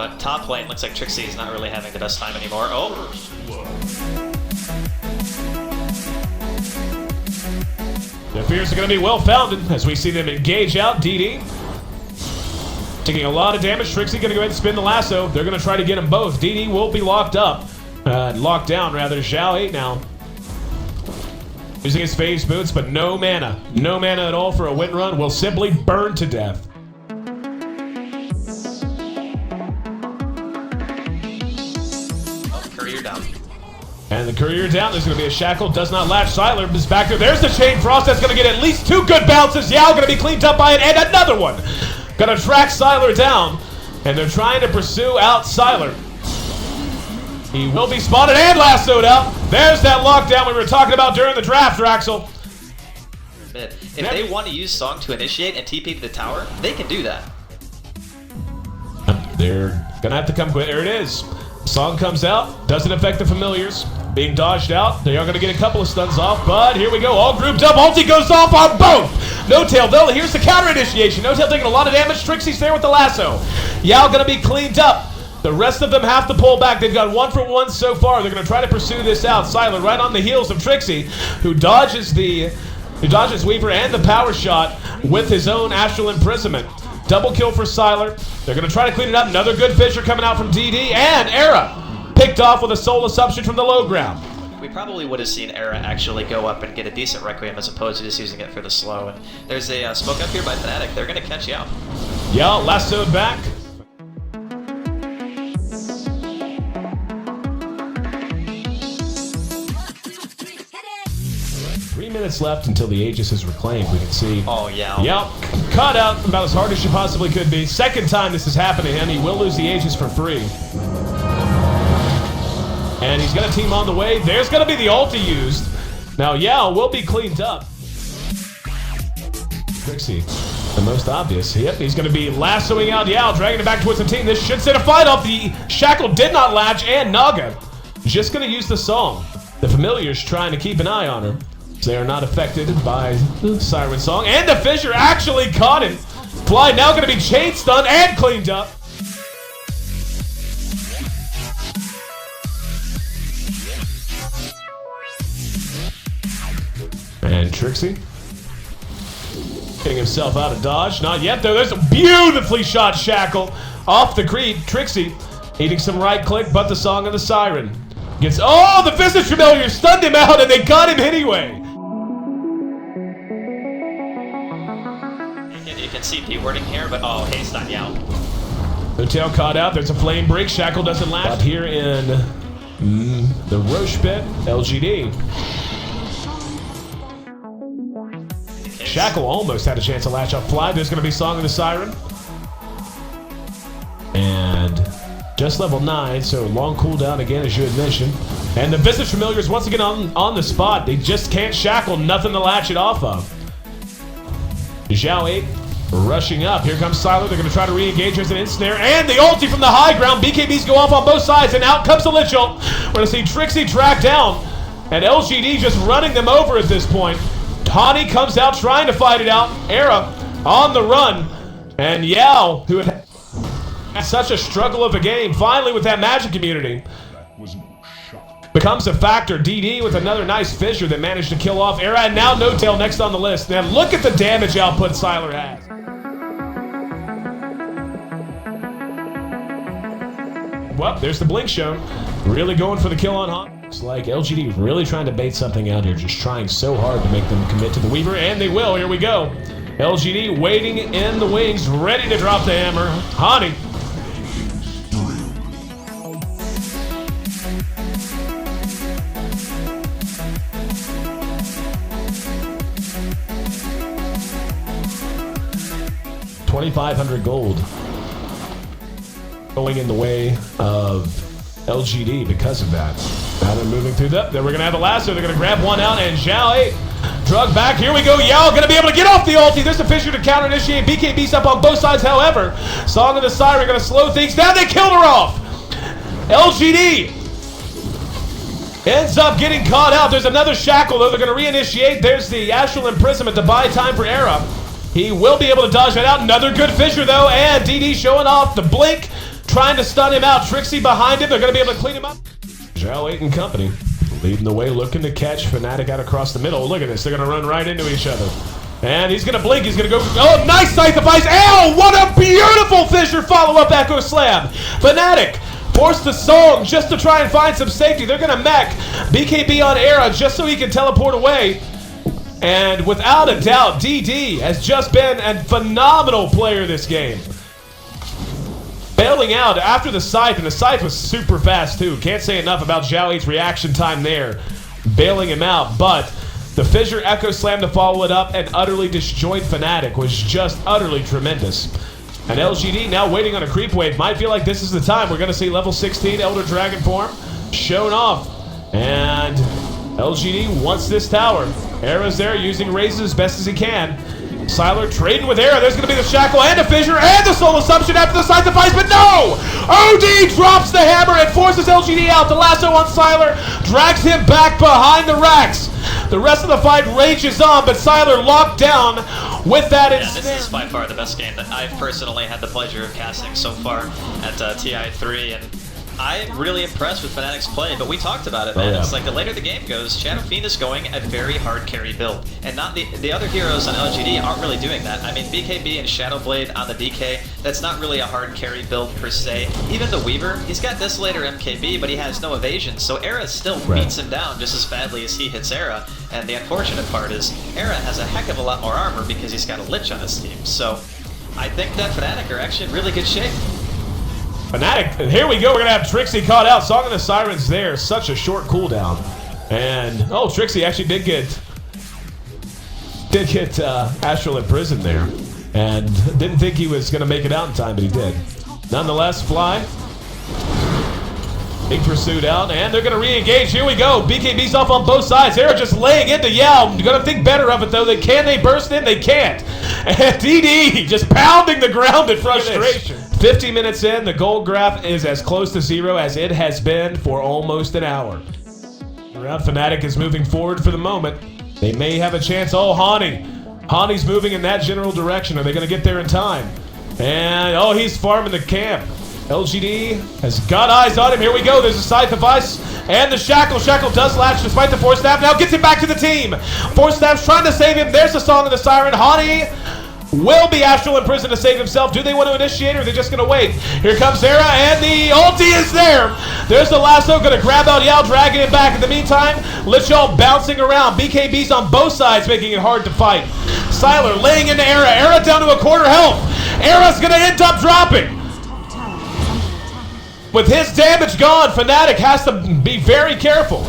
but top lane looks like Trixie is not really having the best time anymore. Oh! The fears are going to be well-founded as we see them engage out. DD taking a lot of damage. Trixie going to go ahead and spin the lasso. They're going to try to get them both. DD will be locked up. Locked down, rather. Zhao 8 now. Using his phase boots, but no mana. No mana at all for a win run. Will simply burn to death. Oh, courier down. And the courier down. There's going to be a shackle. Does not latch. Siler is back there. There's the chain frost. That's going to get at least 2 good bounces. Yao going to be cleaned up by it. And another one. Going to track Siler down. And they're trying to pursue out Siler. He will be spotted and lassoed out. There's that lockdown we were talking about during the draft, Draxel. If they want to use Song to initiate and TP to the tower, they can do that. They're going to have to come quick. There it is. Song comes out. Doesn't affect the familiars. Being dodged out. They are going to get a couple of stuns off, but here we go. All grouped up. Ulti goes off on both. No-Tail, though. Here's the counter initiation. No-Tail taking a lot of damage. Trixie's there with the lasso. Yao going to be cleaned up. The rest of them have to pull back. They've got 1 for 1 so far. They're going to try to pursue this out. Siler right on the heels of Trixie, who dodges Weaver and the power shot with his own Astral Imprisonment. Double kill for Siler. They're going to try to clean it up. Another good Fisher coming out from DD. And Era picked off with a Soul Assumption from the low ground. We probably would have seen Era actually go up and get a decent Requiem as opposed to just using it for the slow. And there's a smoke up here by Fnatic. They're going to catch you out. Yeah, lassoed back. 3 minutes left until the Aegis is reclaimed. We can see. Oh, yeah. Yep. Caught out about as hard as she possibly could be. Second time this has happened to him. He will lose the Aegis for free. And he's got a team on the way. There's going to be the ulti used. Now, Yao will be cleaned up. Trixie, the most obvious. Yep, he's going to be lassoing out Yao, dragging it back towards the team. This should set a fight off. The shackle did not latch, and Naga just going to use the song. The familiars trying to keep an eye on her. They are not affected by the Siren Song. And the Fissure actually caught him. Fly now going to be chain stunned and cleaned up. And Trixie getting himself out of dodge. Not yet, though. There's a beautifully shot shackle off the creep. Trixie eating some right click, but the Song of the Siren gets. Oh, the Visage Familiar stunned him out, and they got him anyway. You can see P-wording here, but oh, haste on Yao. The tail caught out. There's a flame break. Shackle doesn't last. But here in the Roche pit, LGD. Shackle almost had a chance to latch up Fly. There's going to be Song of the Siren. And just level 9, so long cooldown again, as you had mentioned. And the Visage Familiars once again on the spot. They just can't shackle, nothing to latch it off of. Zhao 8 rushing up. Here comes Siler. They're going to try to re-engage. There's an ensnare. And the ulti from the high ground. BKBs go off on both sides, and out comes the Lich Ult. We're going to see Trixie track down, and LGD just running them over at this point. Tawny comes out trying to fight it out. Era on the run. And Yao, who had such a struggle of a game, finally with that magic immunity, becomes a factor. DD with another nice Fissure that managed to kill off Era, and now No-Tail next on the list. Now look at the damage output Siler has. Well, there's the blink shown. Really going for the kill on Hawk. Looks like LGD really trying to bait something out here, just trying so hard to make them commit to the Weaver, and they will. Here we go. LGD waiting in the wings, ready to drop the hammer. Hani. $2,500 gold going in the way of LGD because of that. Now they're moving through that. Then we're going to have a lasso. They're going to grab one out, and Zhao 8 drug back. Here we go. Yao going to be able to get off the ulti. There's a Fissure to counter initiate. BKB's up on both sides, however. Song of the Siren going to slow things down. They killed her off. LGD ends up getting caught out. There's another shackle, though. They're going to reinitiate. There's the Astral Imprisonment to buy time for Era. He will be able to dodge that out. Another good Fissure, though, and DD showing off the blink. trying to stun him out. Trixie behind him. They're going to be able to clean him up. Zhao 8 and company leading the way, looking to catch Fnatic out across the middle. Look at this. They're going to run right into each other. And he's going to blink. He's going to go. Oh, nice Scythe of Ice. Ow! What a beautiful Fissure follow-up Echo Slam. Fnatic forced the song just to try and find some safety. They're going to mech BKB on Era just so he can teleport away. And without a doubt, DD has just been a phenomenal player this game. Bailing out after the Scythe, and the Scythe was super fast too. Can't say enough about Zhao 8's reaction time there. Bailing him out, but the Fissure Echo Slam to follow it up and utterly disjoint Fnatic was just utterly tremendous. And LGD now waiting on a creep wave. Might feel like this is the time. We're going to see level 16 Elder Dragon form shown off. And LGD wants this tower. Era's there using raises as best as he can. Sylar trading with Era. There's going to be the Shackle and a Fissure and the Soul Assumption after the Scythe of Ice, but no! OD drops the hammer and forces LGD out. The lasso on Sylar drags him back behind the racks. The rest of the fight rages on, but Sylar locked down with that instead. This is by far the best game that I've personally had the pleasure of casting so far at TI3, and I'm really impressed with Fnatic's play, but we talked about it, man. It's like the later the game goes, Shadow Fiend is going a very hard carry build, and not the other heroes on LGD aren't really doing that. I mean, BKB and Shadowblade on the DK, that's not really a hard carry build per se. Even the Weaver, he's got Desolator MKB, but he has no evasion, so Era still beats him down just as badly as he hits Era, and the unfortunate part is, Era has a heck of a lot more armor because he's got a Lich on his team, so I think that Fnatic are actually in really good shape. Fnatic, and here we go. We're going to have Trixie caught out. Song of the Sirens there. Such a short cooldown. And, oh, Trixie actually did get Astral in prison there. And didn't think he was going to make it out in time, but he did. Nonetheless, Fly being pursued out, and they're going to re-engage. Here we go. BKB's off on both sides. They're just laying into Yao. Going to think better of it, though. Can they burst in? They can't. And DD just pounding the ground in frustration. 50 minutes in, the gold graph is as close to 0 as it has been for almost an hour. Around Fnatic is moving forward for the moment. They may have a chance. Oh, Hani's moving in that general direction. Are they going to get there in time? And, oh, he's farming the camp. LGD has got eyes on him. Here we go. There's a Scythe of Ice and the Shackle. Shackle does latch despite the Force Staff. Now gets him back to the team. Force Staff's trying to save him. There's the Song of the Siren. Hani will be Astral in prison to save himself. Do they want to initiate, or are they just going to wait? Here comes Era, and the ulti is there. There's the lasso, going to grab out Yao, dragging him back. In the meantime, Lichol bouncing around. BKB's on both sides, making it hard to fight. Sylar laying into Era. Era down to a quarter health. Era's going to end up dropping. With his damage gone, Fnatic has to be very careful.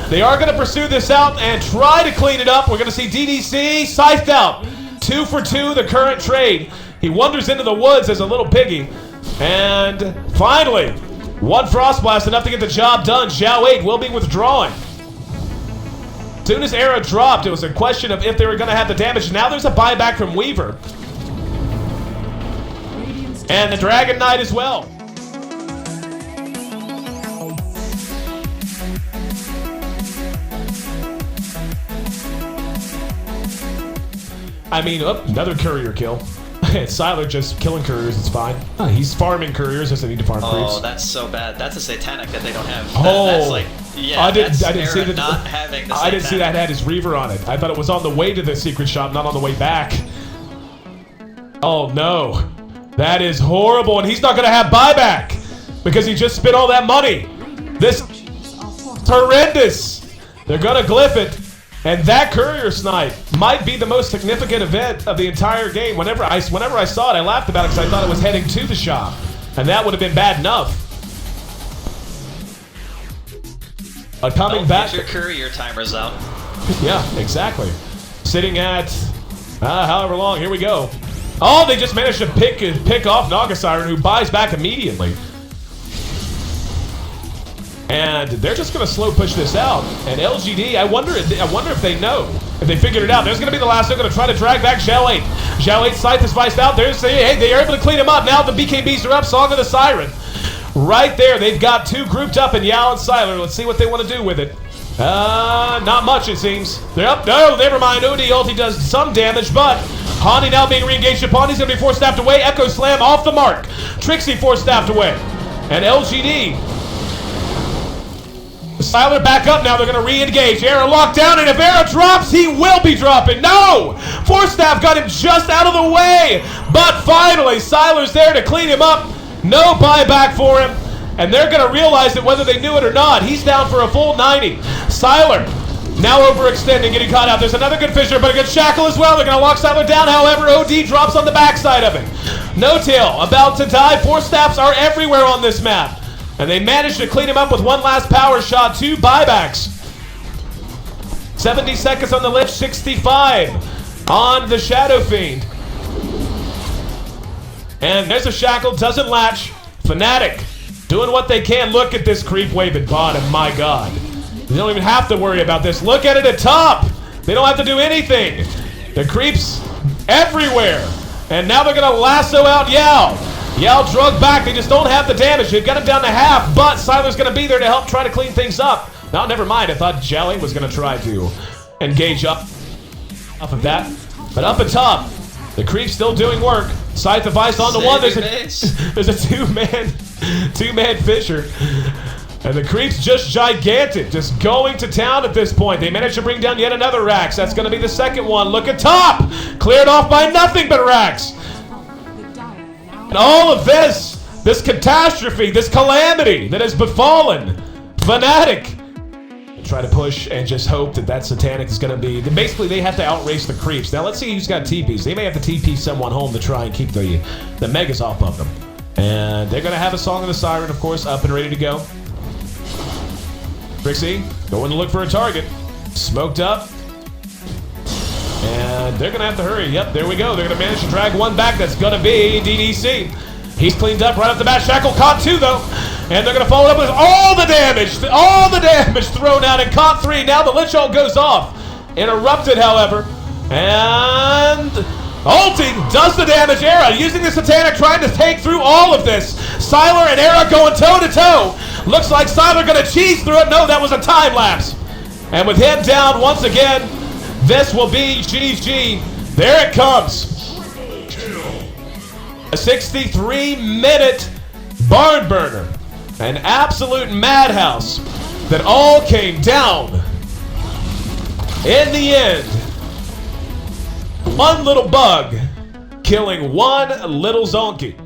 They are going to pursue this out and try to clean it up. We're going to see DDC scythed out. 2 for 2, the current trade. He wanders into the woods as a little piggy. And finally, 1 Frost Blast, enough to get the job done. Zhao 8 will be withdrawing. As soon as Era dropped, it was a question of if they were going to have the damage. Now there's a buyback from Weaver. And the Dragon Knight as well. I mean, another courier kill. Sylar just killing couriers, it's fine. He's farming couriers, doesn't need to farm creeps. Oh, that's so bad. That's a satanic that they don't have. Oh, that's like, yeah, I didn't see that. Not having the I didn't see that had his Reaver on it. I thought it was on the way to the secret shop, not on the way back. Oh no, that is horrible, and he's not going to have buyback because he just spent all that money. This is horrendous. They're going to glyph it. And that courier snipe might be the most significant event of the entire game. Whenever I saw it, I laughed about it because I thought it was heading to the shop. And that would have been bad enough. But coming back... Your courier timer's out. Yeah, exactly. Sitting at however long. Here we go. Oh, they just managed to pick off Naga-Siren, who buys back immediately. And they're just going to slow push this out. And LGD, I wonder if they know. If they figured it out. There's going to be the last. They're going to try to drag back Zhao 8. Zhao 8's Scythe is viced out. Hey, they are able to clean him up. Now the BKBs are up. Song of the Siren. Right there. They've got 2 grouped up in Yao and Sylar. Let's see what they want to do with it. Not much, it seems. They're up. No, never mind. OD ulti does some damage, but Hani now being re-engaged upon. He's going to be force staffed away. Echo Slam off the mark. Trixie force staffed away. and LGD. Siler back up now. They're going to re-engage. Era locked down, and if Era drops, he will be dropping. No! Forstaff got him just out of the way, but finally, Siler's there to clean him up. No buyback for him, and they're going to realize that whether they knew it or not, he's down for a full 90. Siler now overextending, getting caught out. There's another good Fisher, but a good Shackle as well. They're going to lock Siler down. However, OD drops on the backside of it. No Tail about to die. Forstaffs are everywhere on this map. And they managed to clean him up with one last power shot. 2 buybacks. 70 seconds on the Lich, 65 on the Shadow Fiend. And there's a Shackle, doesn't latch. Fnatic doing what they can. Look at this creep wave at bottom, my god. They don't even have to worry about this. Look at it at top. They don't have to do anything. The creeps everywhere. And now they're going to lasso out Yao. Yao drug back. They just don't have the damage. They've got him down to half, but Siler's going to be there to help try to clean things up. No, never mind. I thought Jelly was going to try to engage up off of that. But up at top, the creep's still doing work. Scythe of Ice on the one. There's a two-man Fisher. And the creep's just gigantic, just going to town at this point. They managed to bring down yet another Rax. That's going to be the second one. Look at top! Cleared off by nothing but Rax. And all of this catastrophe, this calamity that has befallen Fnatic. Try to push and just hope that Satanic is going to be... Basically, they have to outrace the creeps. Now, let's see who's got TPs. They may have to TP someone home to try and keep the Megas off of them. And they're going to have a Song of the Siren, of course, up and ready to go. Brixie going to look for a target. Smoked up. And they're going to have to hurry. Yep, there we go. They're going to manage to drag one back. That's going to be DDC. He's cleaned up right off the bat. Shackle caught 2, though. And they're going to follow it up with all the damage thrown out, and caught 3. Now the Lich Ult goes off. Interrupted, however. And ulting does the damage. Era using the Satanic, trying to take through all of this. Siler and Era going toe-to-toe. Looks like Siler going to cheese through it. No, that was a time lapse. And with him down once again, this will be GG. There it comes. A 63-minute barn burner. An absolute madhouse that all came down in the end. One little bug killing one little zonkey.